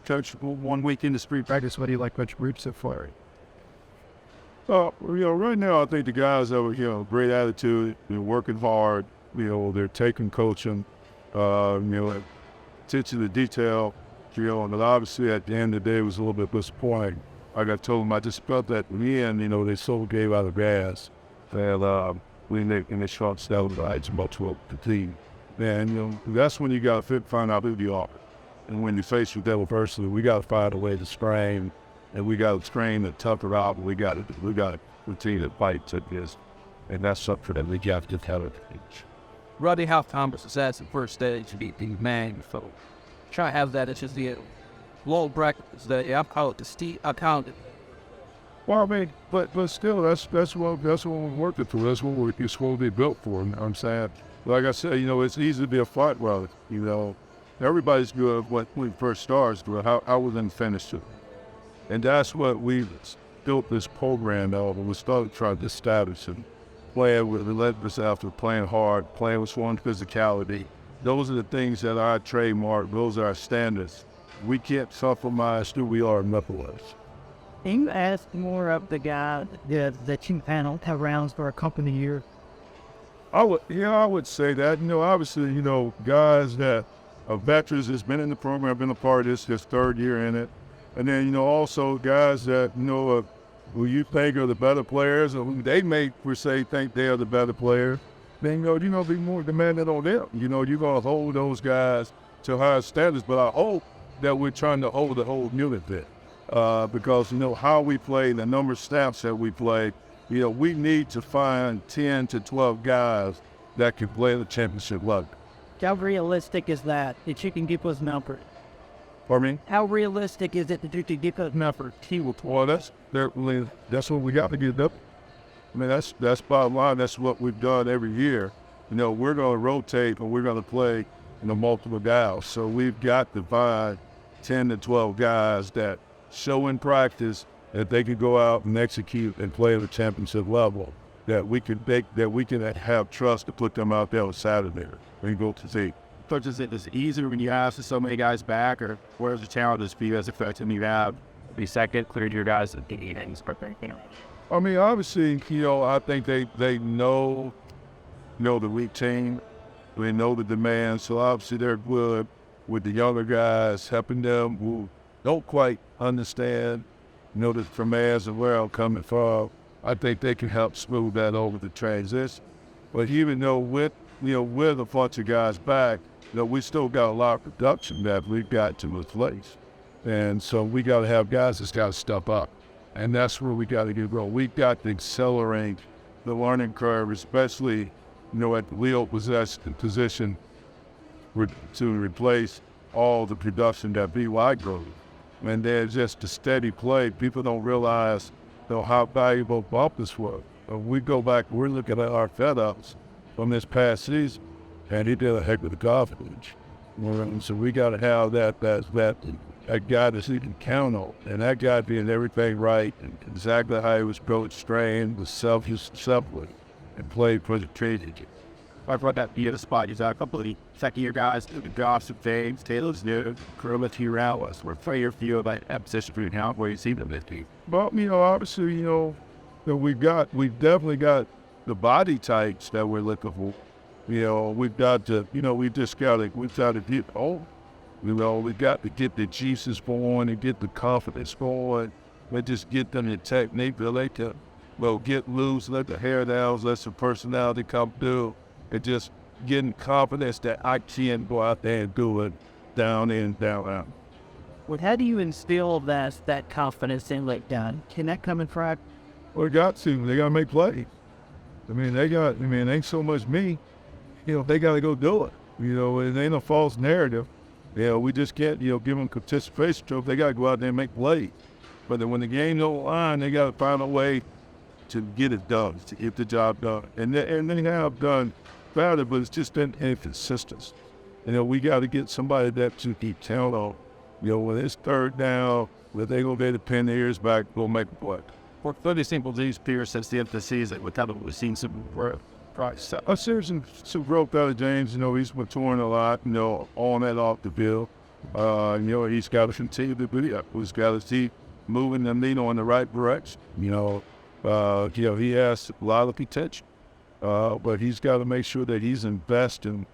Coach, 1 week into spring practice, what do you like about your group so far? Right now I think the guys have, great attitude. They're working hard. They're taking coaching. Attention to detail. And obviously at the end of the day it was a little bit disappointing. Like I told them, I just felt that in the end, they so gave out of gas. And when they shot celebrates about 12 the team. And that's when you got to find out who you are. And when you're faced with that adversity, we got to find a way to strain, and we got to strain and tough it out. And we got to continue to fight to this, and that's something that we got to tell it. Rodney, how Thomas is at the first stage to beat the man, so try to have that as just the low brackets that I call it the steep. I count it. Well, I mean, but still, that's what we're working for. That's what it's supposed to be built for. You know what I'm saying? Like I said, it's easy to be a fight runner. Everybody's good when we first starts, but how we then finish it. And that's what we built this program out of. We started trying to establish and playing with relentless effort, playing hard, playing with strong physicality. Those are the things that are our trademark. Those are our standards. We can't compromise who we are nonetheless. Can you ask more of the guys that you panel have rounds for a couple of years? I would say that. Obviously, guys that are veterans that's been in the program, been a part of this third year in it. And then, also guys that, who you think are the better players, or who they may, per se, think they are the better players. Then, be more demanding on them. You're going to hold those guys to higher standards. But I hope that we're trying to hold the whole unit there. Because, how we play, the number of snaps that we play, we need to find 10 to 12 guys that can play the championship level. How realistic is that you can give us numbers? Pardon me? How realistic is it that you can give us numbers? Well, that's what we got to get up. I mean, that's bottom line. That's what we've done every year. We're going to rotate and we're going to play multiple guys. So we've got to find 10 to 12 guys that show in practice that they can go out and execute and play at the championship level. That we can have trust to put them out there on Saturday and go to see. So is it easier when you have so many guys back, or where's the challenges for you as effective you have the second cleared your guys at the innings? I mean, obviously, I think they know the weak team. They know the demands, so obviously they're good with the younger guys, helping them who don't quite understand, the commands and where I'm coming from. I think they can help smooth that over the transition. But even though with a bunch of guys back, we still got a lot of production that we've got to replace. And so we got to have guys that's got to step up. And that's where we got to get going. We've got to accelerate the learning curve, especially, at the wheel position to replace all the production that BY grows. And there's just a steady play. People don't realize how valuable Bumpus was. We go back, we're looking at our fed-ups from this past season, and he did a heck of a garbage. So we got to have that guy that he can count on, and that guy being everything right, and exactly how he was coached, trained, was self-disciplined, and played for the trade. I brought that be the spot. You've got a couple of second-year guys, Goss and Fames, Taylor's new, Kermit, T-Rowless. We're player for you about that position for you now, where you see them this team. Well, obviously, we've definitely got the body types that we're looking for. We've got to, we've got to get home. We got to get the juices going and get the confidence going. We just get them the technique. They can, get loose, let the hair down, let some personality come through, and just getting confidence that I can go out there and do it down in, down out. Well, how do you instill that confidence in Don? Can that come in practice? Well, they got to. They got to make plays. It ain't so much me. They got to go do it. It ain't a false narrative. We just can't, give them participation trophy. They got to go out there and make plays. But then when the game's on the line, they got to find a way to get it done, to get the job done. And they have done better, but it's just been inconsistent. We got to get somebody that to keep count on. When it's third down, when they going to be able to pin their ears back, go make a play. For 30 simple G's, Pierce, since the end of the season, we've seen some growth. I've seen some growth out of James. He's maturing a lot, on and off the field. He's got to continue to be up. He's got to keep moving the needle in the right direction. He has a lot of potential, but he's got to make sure that he's investing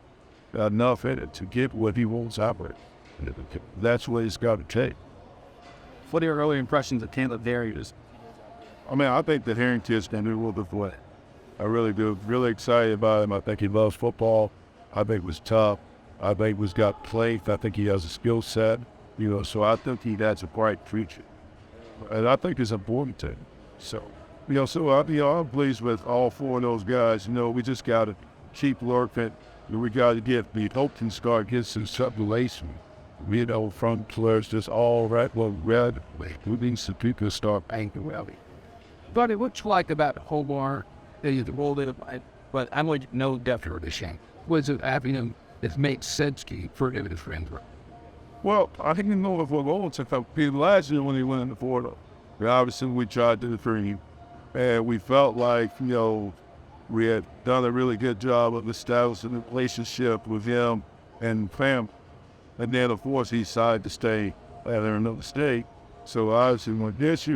enough in it to get what he wants out of it. That's what he's got to take. What are your early impressions of Caleb Darius? I think that Harrington's going to do a little bit of what I really do. Really excited about him. I think he loves football. I think he was tough. I think he's got play. I think he has a skill set. So I think he has a bright future. And I think it's important to him. So, I'm pleased with all four of those guys. We just got to keep working. We got to we hope can start get some separation. From players just all right. Well, we need some people to start banking well. Buddy, what you like about Hobart? They rolled it, but I'm going to know definitely the shame. Was it having him that made sense for him and his friends? Well, I think if we're going to last year when he went in the portal, obviously we tried to defend him, and we felt like we had done a really good job of establishing a relationship with him and family. And then, of course, he decided to stay at another state. So obviously,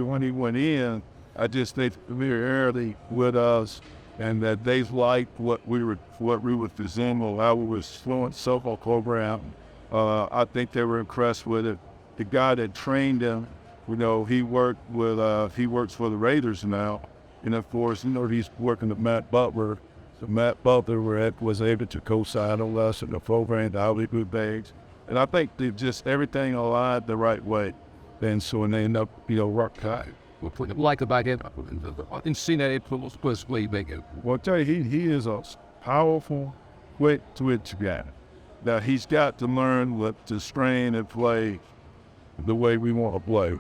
when he went in, I just think familiarity with us and that they liked what we were presenting, how we were flowing football program. I think they were impressed with it. The guy that trained him, he works for the Raiders now. And of course, he's working with Matt Butler. So Matt Butler was able to co-sign on us in the program, the Hollywood Bags. And I think they just everything aligned the right way. And so when they end up, rock high. Like about him, I didn't see that it was way bigger. Well, I tell you, he is a powerful, quick twitch guy. Now he's got to learn to strain and play the way we want to play.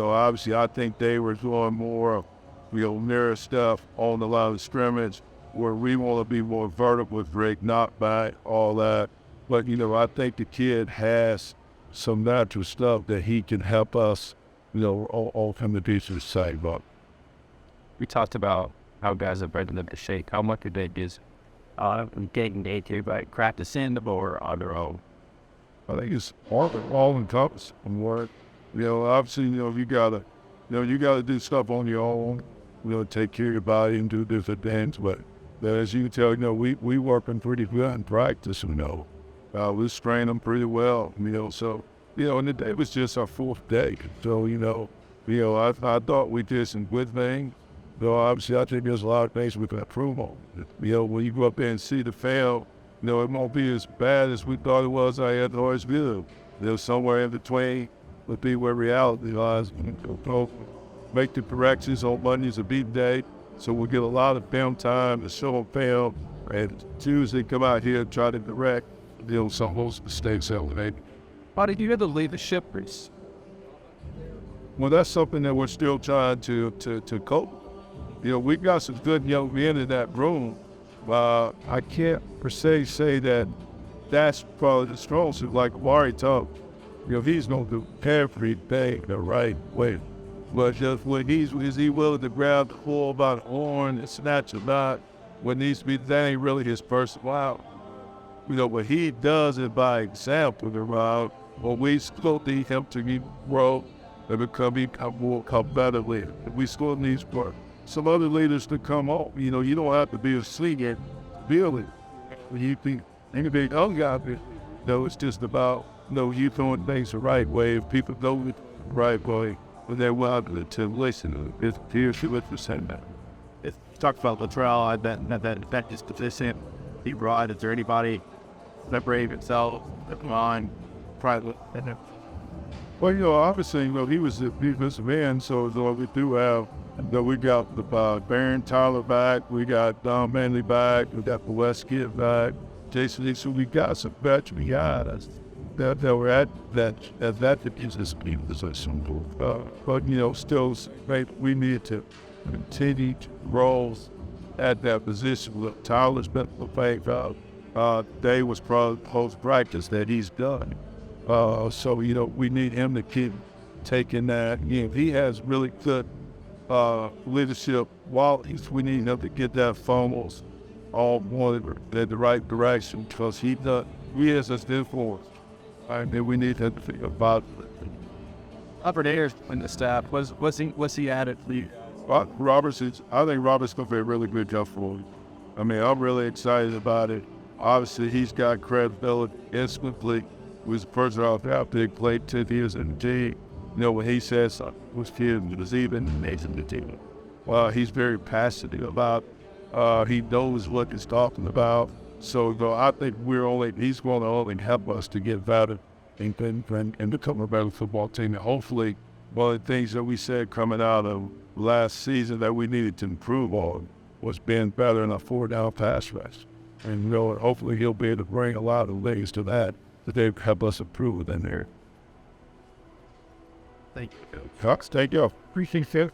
Obviously, I think they were doing more, mirror stuff on the line of scrimmage, where we want to be more vertical with Drake, not back, all that. But I think the kid has some natural stuff that he can help us, all come to pieces of the side. But we talked about how guys have bred them to shake. How much do they just getting day to by practicing or on their own? I think it's all encompassing. Obviously, you gotta do stuff on your own. Take care of your body and do different things. But as you can tell, we working pretty good in practice. We strain them pretty well. So. And the day was just our fourth day. So, I thought we did some good things. Obviously, I think there's a lot of things we can improve on. When you go up there and see the field, it won't be as bad as we thought it was. I had always been. Somewhere in between would be where reality lies. Make the corrections on Mondays a beat day. So we'll get a lot of film time to show them film. And Tuesday, come out here and try to correct, some of those mistakes that we made. Buddy, do you have the leadership? Well, that's something that we're still trying to cope. We've got some good young men in that room. I can't per se say that that's probably the strongest. Like Amari talked, he's going to do everything the right way. But just when is he willing to grab the ball by the horn and snatch a knot? What needs to be, that ain't really his personality. What he does it by example around. Well, we still need him to grow and become more competitive leader. We still need some other leaders to come on. You don't have to be a senior to be a leader. You can be a young guy, it's just about, you doing things the right way. If people know it the right way, when they're willing to listen, here's what we're saying about it. Talked about Latrell, that disposition he brought. Is there anybody separate himself, mind, private? Well, obviously, he was a defensive end, so we do have, we got the Baron Tyler back, we got Don Manley back, we got the West kid back, Jason Lee, so we got some veteran guys that were at that position. But, still, we need to continue to roles at that position. Tyler's been the fake day was probably post practice that he's done. So, we need him to keep taking that. He has really good leadership qualities. We need him to get that fumbles all pointed in the right direction because he has us influence. I mean, we need to think about Upper Ayers in the staff. What's he added for you? I think Robert's going to be a really good job for him. I mean, I'm really excited about it. Obviously, he's got credibility instantly. He was the person out there that played 10 years in the team. You know, when he says something was kid was even amazing the team. Well, he's very passionate about. He knows what he's talking about. So, you know, I think he's going to only help us to get better and become a better football team. And hopefully, one of the things that we said coming out of last season that we needed to improve on was being better in a 4-down pass rush. And, you know, hopefully he'll be able to bring a lot of things to that they help us improve within there. Thank you. Cox, thank you. Appreciate it.